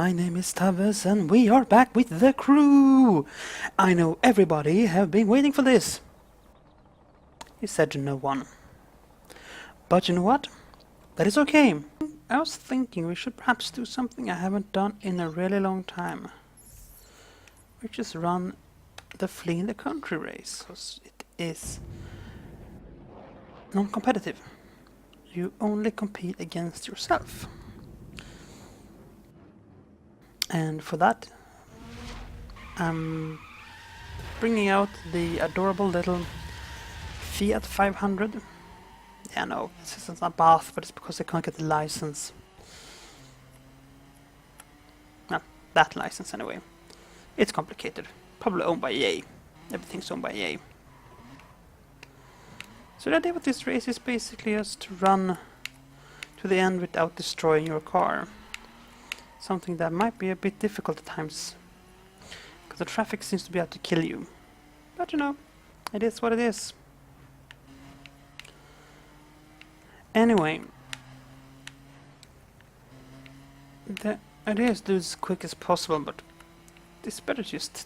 my name is Tavis and we are back with the crew! I know everybody have been waiting for this. He said to no one. But you know what? That is okay. I was thinking we should perhaps do something I haven't done in a really long time. Which is run the Fleeing the Country race, because it is non-competitive. You only compete against yourself. And for that, I'm bringing out the adorable little Fiat 500. Yeah, no, this isn't a bath, but it's because I can't get the license. Well, that license anyway. It's complicated. Probably owned by EA. Everything's owned by EA. So the idea with this race is basically just to run to the end without destroying your car. Something that might be a bit difficult at times, because the traffic seems to be out to kill you. But you know, it is what it is. Anyway, the idea is to do this as quick as possible, but it's better just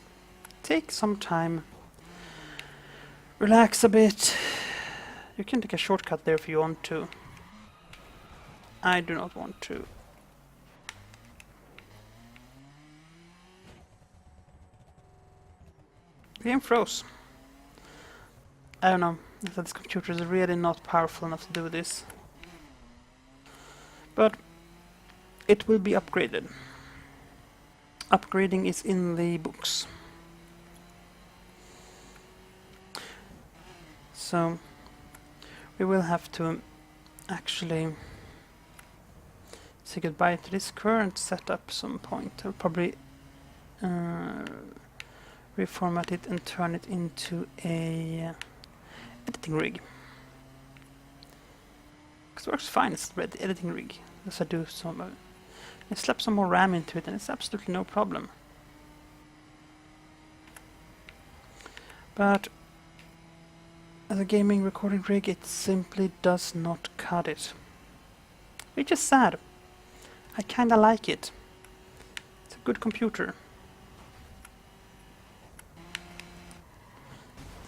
take some time, relax a bit. You can take a shortcut there if you want to. I do not want to. The game froze. I don't know, if this computer is really not powerful enough to do this. But it will be upgraded. Upgrading is in the books. So we will have to actually say goodbye to this current setup some point. I'll probably reformat it and turn it into a editing rig. Because it works fine, it's the editing rig. As I do some, I slap some more RAM into it and it's absolutely no problem. But as a gaming recording rig, it simply does not cut it. Which is sad. I kinda like it. It's a good computer.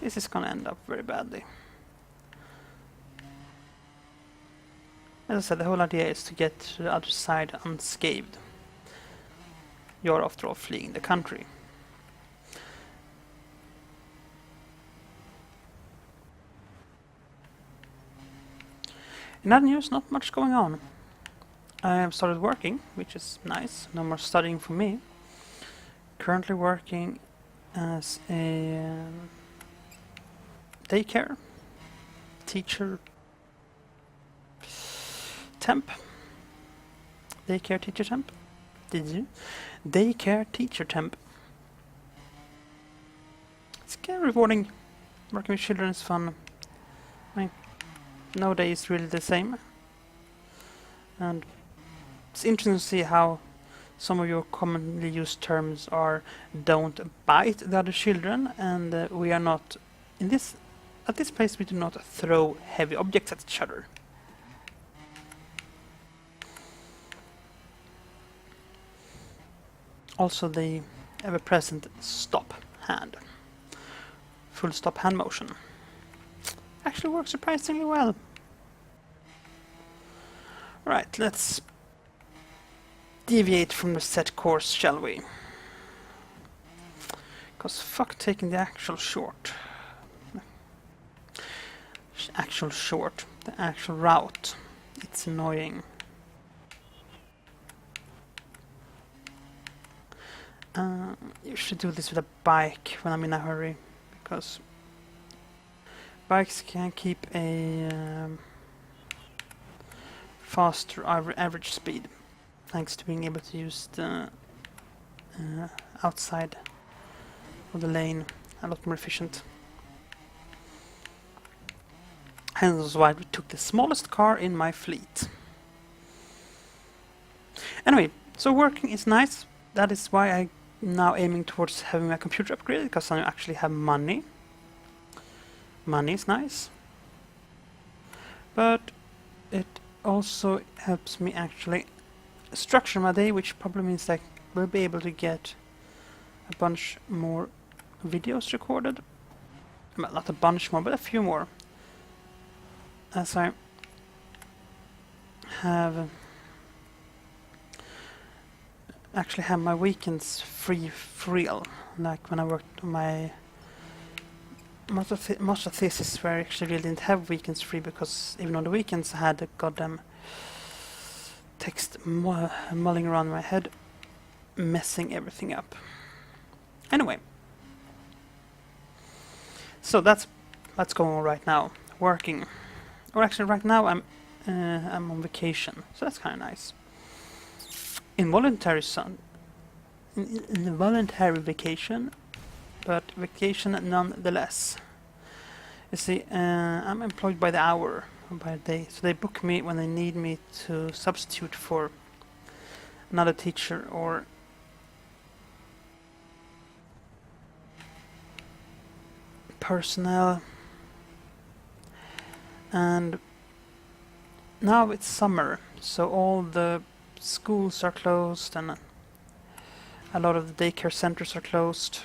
This is gonna end up very badly. As I said, the whole idea is to get to the other side unscathed. You're after all fleeing the country. In that news, not much going on. I have started working, which is nice. No more studying for me. Currently working as a daycare teacher temp. Daycare teacher temp? Did you? Daycare teacher temp. It's kind of rewarding. Working with children is fun. I mean, no day is really the same. And it's interesting to see how some of your commonly used terms are don't bite the other children, and we are not in this. At this place we do not throw heavy objects at each other. Also the ever-present stop hand. Full stop hand motion. Actually works surprisingly well. Right, let's deviate from the set course, shall we? Because fuck taking the actual short. The actual route. It's annoying. You should do this with a bike when I'm in a hurry, because bikes can keep a faster average speed, thanks to being able to use the outside of the lane a lot more efficient. Hence why we took the smallest car in my fleet. Anyway, so working is nice. That is why I'm now aiming towards having my computer upgraded, because I actually have money. Money is nice. But it also helps me actually structure my day, which probably means that I will be able to get a bunch more videos recorded. Well, not a bunch more, but a few more. As I have actually have my weekends free for real. Like when I worked on my master thesis, where I actually really didn't have weekends free, because even on the weekends I had a goddamn text mulling around my head, messing everything up. Anyway, so that's going on right now, working. Or actually, right now I'm on vacation, so that's kind of nice. Involuntary vacation, but vacation nonetheless. You see, I'm employed by the hour, or by the day, so they book me when they need me to substitute for another teacher or personnel. And now it's summer, so all the schools are closed and a lot of the daycare centers are closed.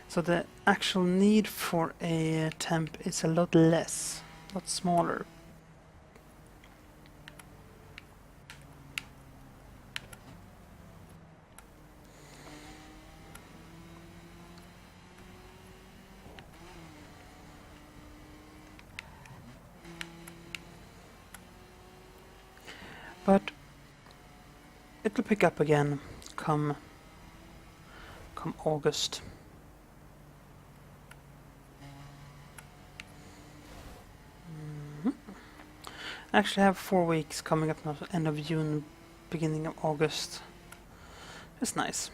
So the actual need for a temp is a lot less, a lot smaller. But it'll pick up again come August. I actually have 4 weeks coming up now, end of June, beginning of August. It's nice.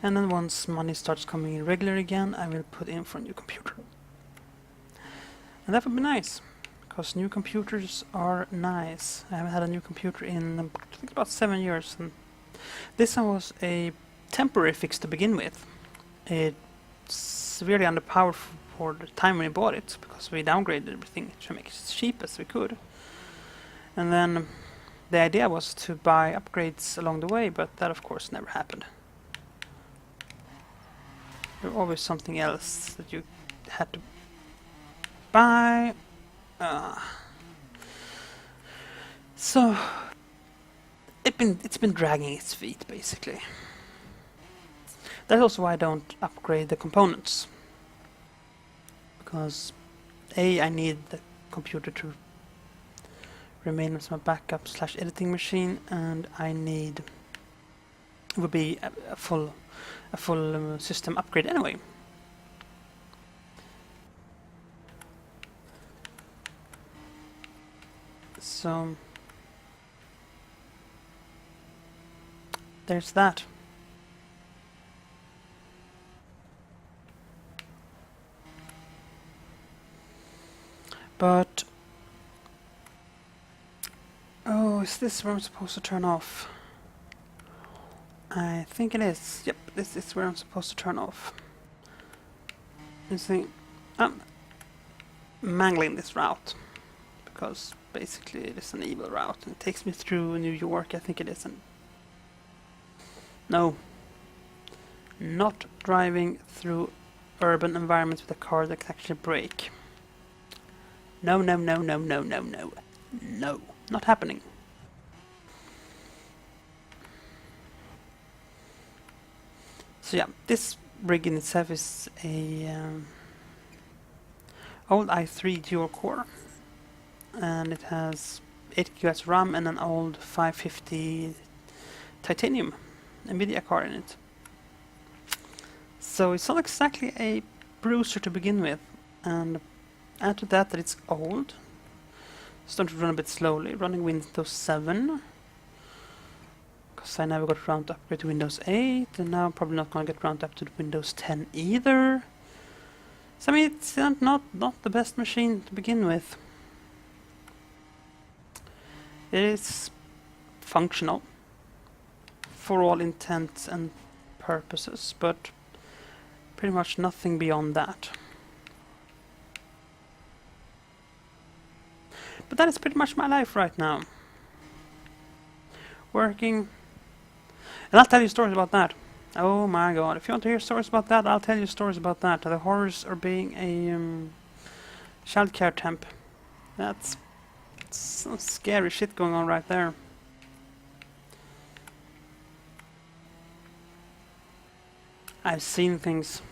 And then once money starts coming in regular again, I will put in for a new computer. And that would be nice, because new computers are nice. I haven't had a new computer in, I think, about 7 years. And this one was a temporary fix to begin with. It's severely underpowered for the time when we bought it, because we downgraded everything to make it as cheap as we could. And then the idea was to buy upgrades along the way, but that of course never happened. There's always something else that you had to buy. So it's been dragging its feet, basically. That's also why I don't upgrade the components, because I need the computer to remain as my backup / editing machine, and it would be a full system upgrade anyway. So there's that. But oh, is this where I'm supposed to turn off? I think it is. Yep, this is where I'm supposed to turn off. You see, I'm mangling this route because basically it is an evil route and it takes me through New York. I think it is. No, not driving through urban environments with a car that can actually brake. No, no, no, no, no, no, no. No, not happening. So yeah, this rig in itself is a old i3 dual core, and it has 8 GB RAM and an old 550 titanium NVIDIA card in it. So it's not exactly a bruiser to begin with, and add to that it's old, starting to run a bit slowly, running Windows 7, because I never got around to upgrade to Windows 8, and now I'm probably not going to get around to up to Windows 10 either. So I mean, it's not the best machine to begin with. It is functional for all intents and purposes, but pretty much nothing beyond that. But that is pretty much my life right now. Working. And I'll tell you stories about that. Oh my god, if you want to hear stories about that, I'll tell you stories about that. The horrors of being a childcare temp. That's some scary shit going on right there. I've seen things.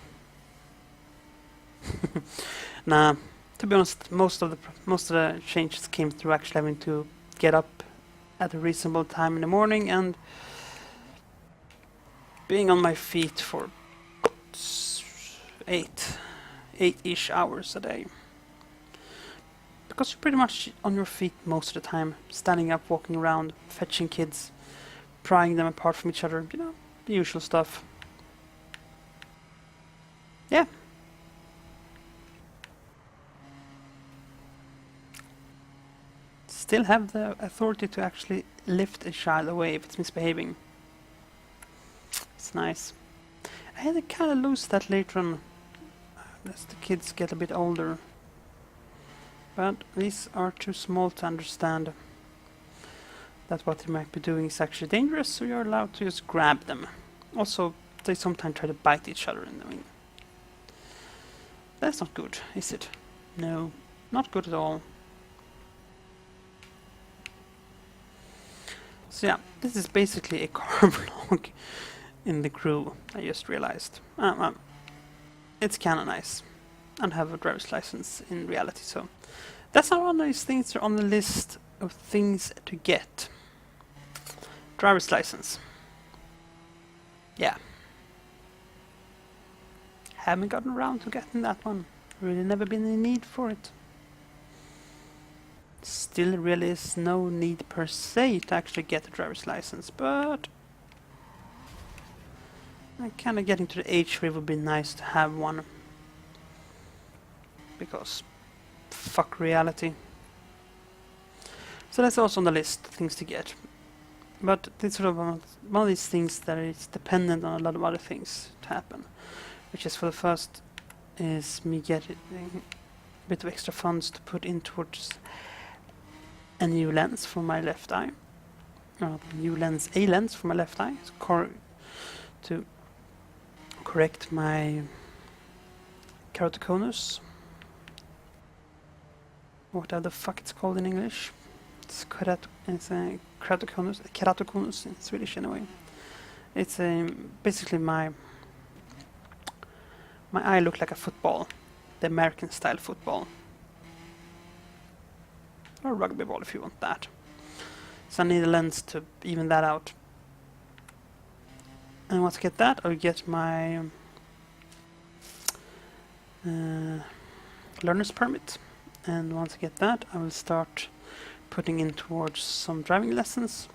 Nah, to be honest, most of the changes came through actually having to get up at a reasonable time in the morning and being on my feet for 8-ish hours a day. Because you're pretty much on your feet most of the time, standing up, walking around, fetching kids, prying them apart from each other, you know, the usual stuff. Yeah. Still have the authority to actually lift a child away if it's misbehaving. It's nice. I had to kind of lose that later on as the kids get a bit older. But these are too small to understand that what they might be doing is actually dangerous, so you're allowed to just grab them. Also, they sometimes try to bite each other, and I mean, that's not good, is it? No, not good at all. So yeah, this is basically a car vlog in the crew, I just realized. It's kinda nice, and have a driver's license in reality, so that's not one of these things that are on the list of things to get. Driver's license. Yeah. Haven't gotten around to getting that one. Really never been in need for it. Still really is no need per se to actually get a driver's license, but I'm kinda getting to the age where it would be nice to have one. Because fuck reality. So that's also on the list, things to get. But it's sort of one of these things that is dependent on a lot of other things to happen. Which is, for the first, is me getting a bit of extra funds to put in towards a new lens for my left eye. A lens for my left eye. To correct my keratoconus. Whatever the fuck it's called in English. It's a keratoconus in Swedish anyway. It's basically my eye looked like a football, the American style football. Or rugby ball if you want that. So I need a lens to even that out. And once I get that, I'll get my learner's permit. And once I get that, I will start putting in towards some driving lessons.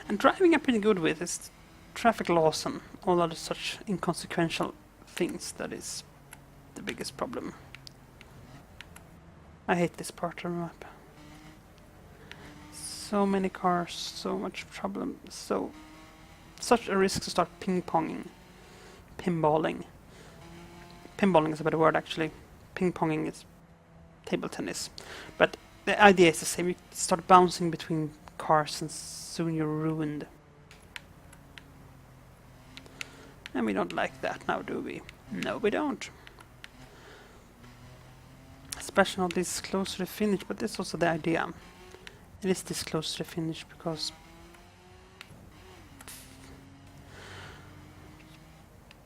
And driving I'm pretty good with. It's traffic laws and all other such inconsequential things that is the biggest problem. I hate this part of the map. So many cars, so much problem, such a risk to start pinballing. Pinballing is a better word actually. Ping-ponging is table tennis. But the idea is the same. You start bouncing between cars and soon you're ruined. And we don't like that now, do we? No, we don't. Especially not this close to the finish, but that's also the idea. It is this close to the finish because...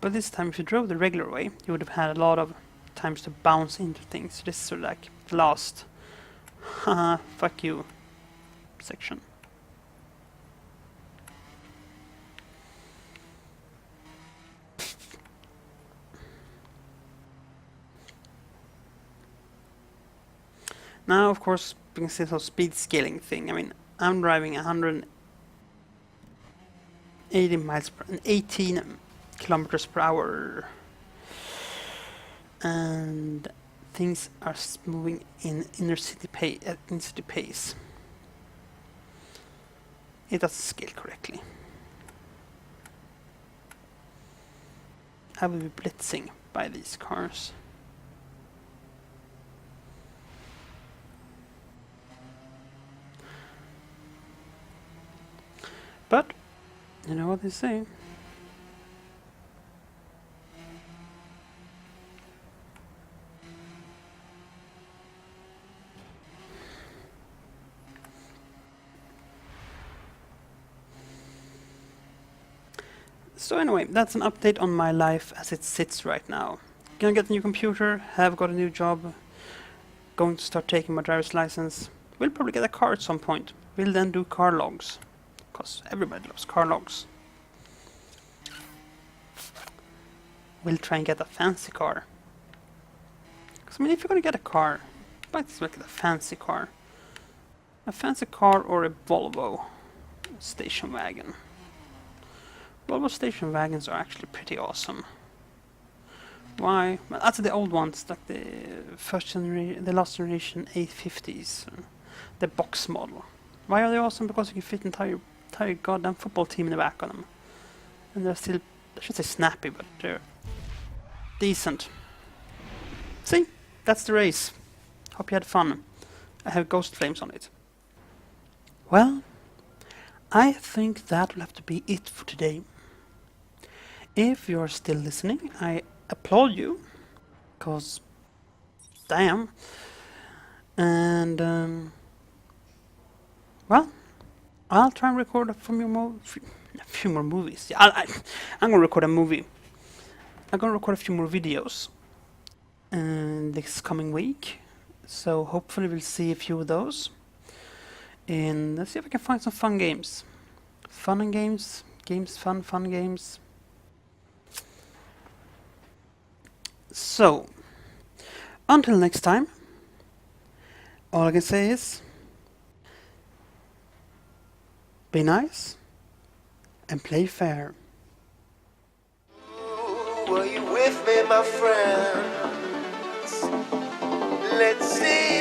But this time, if you drove the regular way, you would have had a lot of times to bounce into things. So this is sort of like the last, haha, fuck you section. Now, of course, we can see the speed scaling thing. I mean, I'm driving 180 miles per 18 kilometers per hour. And things are moving in inner city pace. It doesn't scale correctly. I will be blitzing by these cars. But You know what they say. So anyway, that's an update on my life as it sits right now. Gonna get a new computer, have got a new job, going to start taking my driver's license. We'll probably get a car at some point. We'll then do car logs, because everybody loves car logs. We'll try and get a fancy car. Because I mean, if you're gonna get a car, might as well get a fancy car. A fancy car or a Volvo station wagon. Volvo station wagons are actually pretty awesome. Why? Well, that's the old ones, like the the last generation 850s, the box model. Why are they awesome? Because you can fit an entire goddamn football team in the back of them, and they're still, I should say snappy, but they're decent. See, that's the race. Hope you had fun. I have ghost flames on it. Well, I think that will have to be it for today. If you're still listening, I applaud you, cause damn. And well, I'll try and record a few more movies. Yeah, I'm gonna record a movie. I'm gonna record a few more videos this coming week. So hopefully we'll see a few of those. And let's see if I can find some fun games. Fun and games. Fun games. So, until next time, all I can say is, be nice and play fair. Were you with me, my friends? Let's see.